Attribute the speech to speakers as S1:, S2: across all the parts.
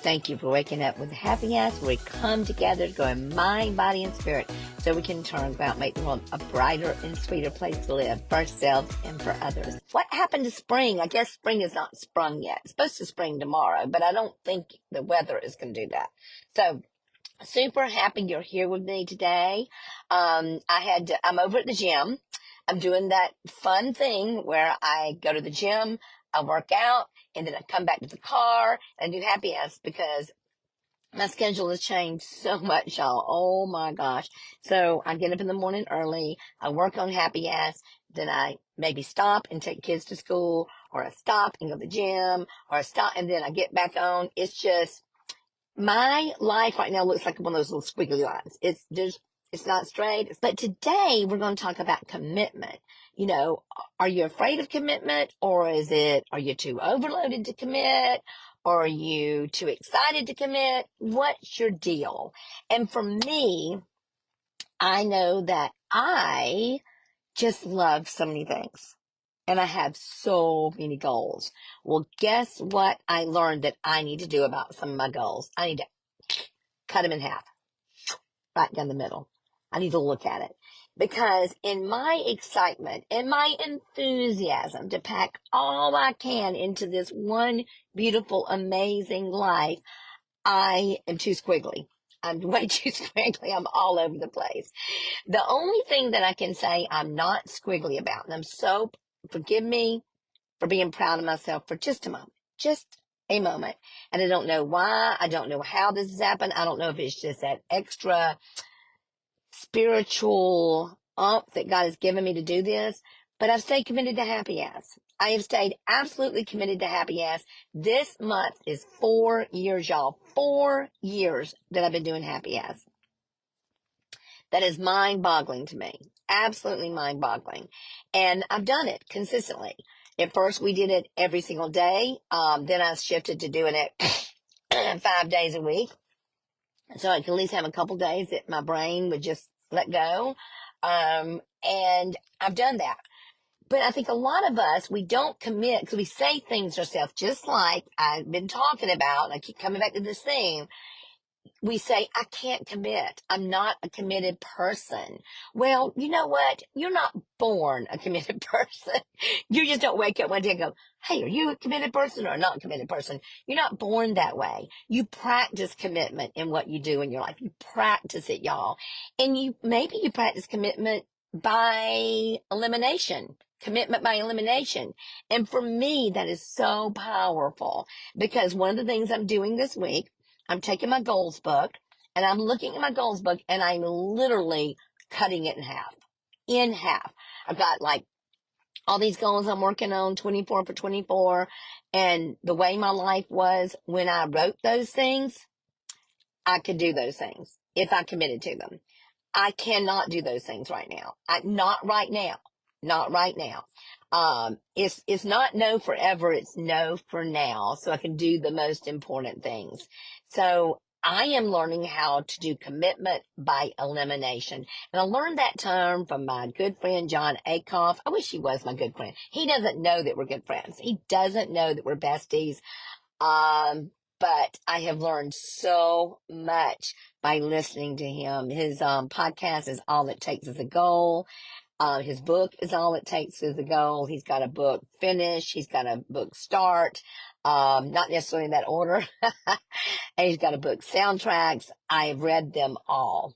S1: Thank you for waking up with a happy ass, where we come together to go in mind, body, and spirit so we can turn about, make the world a brighter and sweeter place to live for ourselves and for others. What happened to spring? I guess spring is not sprung yet. It's supposed to spring tomorrow, but I don't think the weather is going to do that. So super happy you're here with me today. I'm over at the gym. I'm doing that fun thing where I go to the gym, I work out, and then I come back to the car and do happy ass because my schedule has changed so much, y'all. Oh my gosh. So I get up in the morning early, I work on happy ass, then I maybe stop and take kids to school, or I stop and go to the gym, or I stop and then I get back on. It's just, my life right now looks like one of those little squiggly lines. It's not straight. But today we're going to talk about commitment. You know, are you afraid of commitment, or are you too overloaded to commit? Or are you too excited to commit? What's your deal? And for me, I know that I just love so many things. And I have so many goals. Well, guess what I learned that I need to do about some of my goals? I need to cut them in half, right down the middle. I need to look at it. Because in my excitement and my enthusiasm to pack all I can into this one beautiful, amazing life, I am too squiggly. I'm way too squiggly. I'm all over the place. The only thing that I can say I'm not squiggly about, and I'm so, forgive me for being proud of myself for just a moment, And I don't know why. I don't know how this has happened. I don't know if it's just that extra spiritual that God has given me to do this, but I've stayed committed to happy ass. I have stayed absolutely committed to happy ass. This month is 4 years, y'all. 4 years that I've been doing happy ass. That is mind-boggling to me. Absolutely mind-boggling. And I've done it consistently. At first, we did it every single day. Then I shifted to doing it 5 days a week. So I could at least have a couple days that my brain would just let go. And I've done that. But I think a lot of us, we don't commit because we say things to ourselves, just like I've been talking about, and I keep coming back to this thing. We say, I can't commit. I'm not a committed person. Well, you know what? You're not born a committed person. You just don't wake up one day and go, hey, are you a committed person or a not committed person? You're not born that way. You practice commitment in what you do in your life. You practice it, y'all. And maybe you practice commitment by elimination. Commitment by elimination. And for me, that is so powerful, because one of the things I'm doing this week, I'm taking my goals book and I'm looking at my goals book and I'm literally cutting it in half. In half. I've got like all these goals I'm working on, 24 for 24. And the way my life was when I wrote those things, I could do those things if I committed to them. I cannot do those things right now. Not right now. Not right now. It's not no forever. It's no for now. So I can do the most important things. So I am learning how to do commitment by elimination. And I learned that term from my good friend, John Acuff. I wish he was my good friend. He doesn't know that we're good friends. He doesn't know that we're besties. But I have learned so much by listening to him. His podcast is All It Takes Is a Goal. His book is All It Takes Is a Goal. He's got a book finish. He's got a book start. Not necessarily in that order. And he's got a book soundtracks. I've read them all.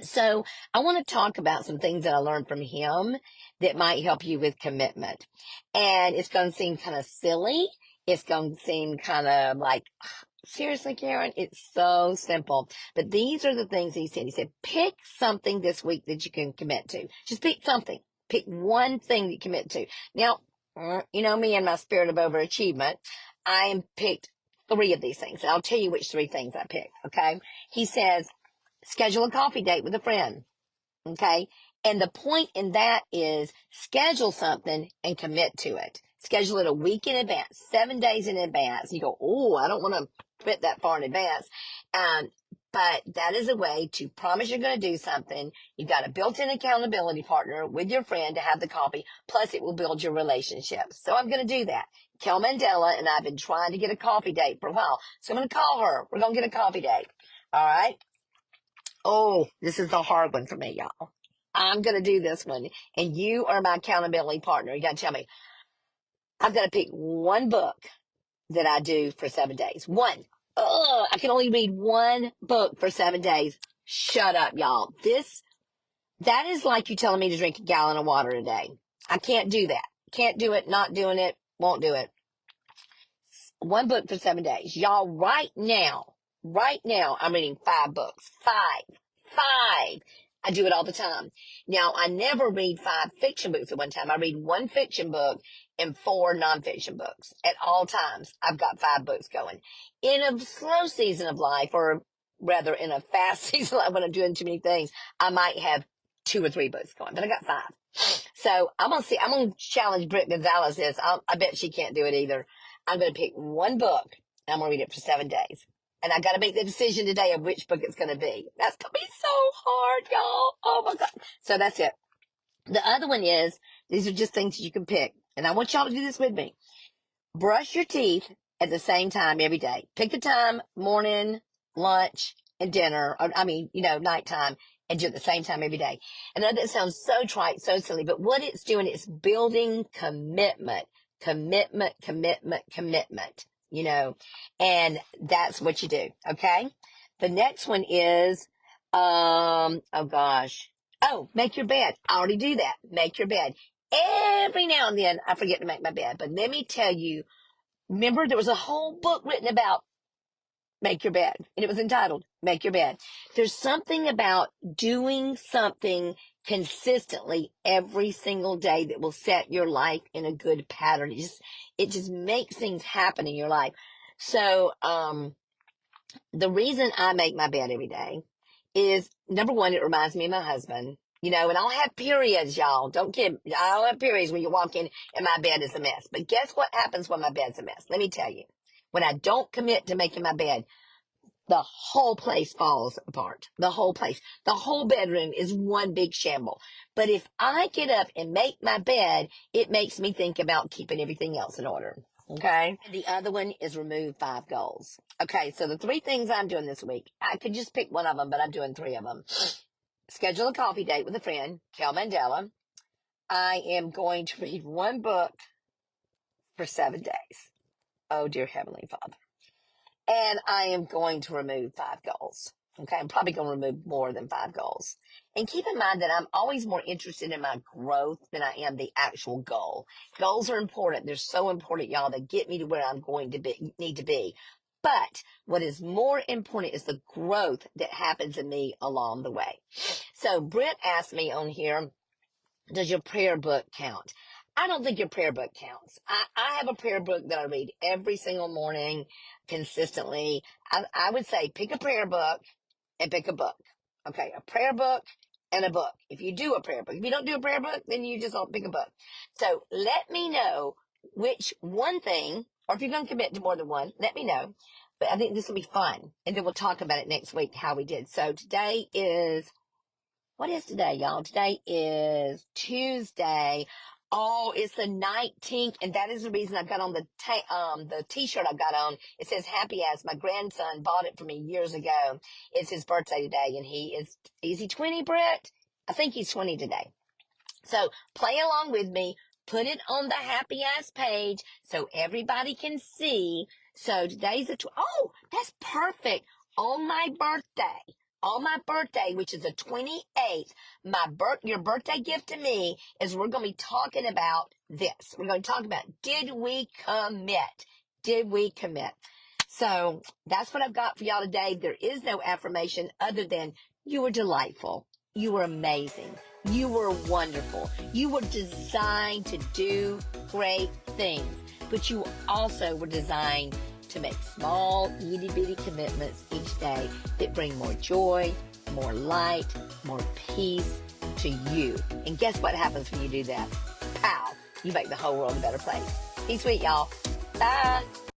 S1: So I want to talk about some things that I learned from him that might help you with commitment. And it's going to seem kind of silly. It's going to seem kind of like, seriously, Karen, it's so simple. But these are the things he said. He said, pick something this week that you can commit to. Just pick something. Pick one thing that you commit to. Now, you know me and my spirit of overachievement. I picked 3 of these things. And I'll tell you which 3 things I picked, okay? He says, schedule a coffee date with a friend, okay? And the point in that is schedule something and commit to it. Schedule it a week in advance, 7 days in advance. You go, oh, I don't want to commit that far in advance. But that is a way to promise you're going to do something. You've got a built-in accountability partner with your friend to have the coffee. Plus, it will build your relationship. So I'm going to do that. Kel Mandela and I have been trying to get a coffee date for a while. So I'm going to call her. We're going to get a coffee date. All right. Oh, this is the hard one for me, y'all. I'm going to do this one. And you are my accountability partner. You got to tell me. I've got to pick one book that I do for 7 days. One. I can only read one book for 7 days. Shut up, y'all. That is like you telling me to drink a gallon of water a day. I can't do that. Can't do it, not doing it, won't do it. One book for 7 days. Y'all, right now, I'm reading 5 books. Five. I do it all the time. Now, I never read 5 fiction books at one time. I read 1 fiction book and 4 nonfiction books. At all times, I've got 5 books going. In a slow season of life, or rather in a fast season of life when I'm doing too many things, I might have 2 or 3 books going, but I got 5. So I'm going to challenge Britt Gonzalez this. I bet she can't do it either. I'm going to pick one book and I'm going to read it for 7 days. And I got to make the decision today of which book it's going to be. That's going to be so hard, y'all. Oh my God. So that's it. The other one is, these are just things you can pick. And I want y'all to do this with me. Brush your teeth at the same time every day. Pick a time, morning, lunch, and dinner. Nighttime, and do it at the same time every day. And I know that sounds so trite, so silly, but what it's doing, it's building commitment. Commitment, and that's what you do. Okay. The next one is, make your bed. I already do that. Make your bed. Every now and then I forget to make my bed, but let me tell you, remember there was a whole book written about make your bed, and it was entitled Make Your Bed. There's something about doing something consistently every single day that will set your life in a good pattern. It just makes things happen in your life. So, the reason I make my bed every day is, number one, it reminds me of my husband, and I'll have periods, y'all. Don't kid. I'll have periods when you walk in and my bed is a mess. But guess what happens when my bed's a mess? Let me tell you. When I don't commit to making my bed, the whole place falls apart. The whole place. The whole bedroom is one big shamble. But if I get up and make my bed, it makes me think about keeping everything else in order. Okay? And the other one is remove 5 goals. Okay, so the 3 things I'm doing this week, I could just pick one of them, but I'm doing 3 of them. Schedule a coffee date with a friend, Kel Mandela. I am going to read 1 book for 7 days. Oh, dear Heavenly Father. And I am going to remove 5 goals. Okay, I'm probably going to remove more than 5 goals. And keep in mind that I'm always more interested in my growth than I am the actual goal. Goals are important. They're so important, y'all. They get me to where I'm going to need to be. But what is more important is the growth that happens in me along the way. So Britt asked me on here, does your prayer book count? I don't think your prayer book counts. I have a prayer book that I read every single morning consistently. I would say pick a prayer book and pick a book. Okay, a prayer book and a book. If you do a prayer book. If you don't do a prayer book, then you just don't pick a book. So let me know which one thing, or if you're going to commit to more than one, let me know. But I think this will be fun. And then we'll talk about it next week, how we did. So today is, what is today, y'all? Today is Tuesday. Oh, it's the 19th, and that is the reason I've got on the t-shirt I've got on. It says Happy Ass. My grandson bought it for me years ago. It's his birthday today, and is he 20, Brett? I think he's 20 today. So play along with me. Put it on the Happy Ass page so everybody can see. So today's that's perfect. On my birthday, which is the 28th, your birthday gift to me is we're going to be talking about this. We're going to talk about, did we commit? Did we commit? So that's what I've got for y'all today. There is no affirmation other than you were delightful. You were amazing. You were wonderful. You were designed to do great things, but you also were designed to make small, itty-bitty commitments each day that bring more joy, more light, more peace to you. And guess what happens when you do that? Pow! You make the whole world a better place. Be sweet, y'all. Bye!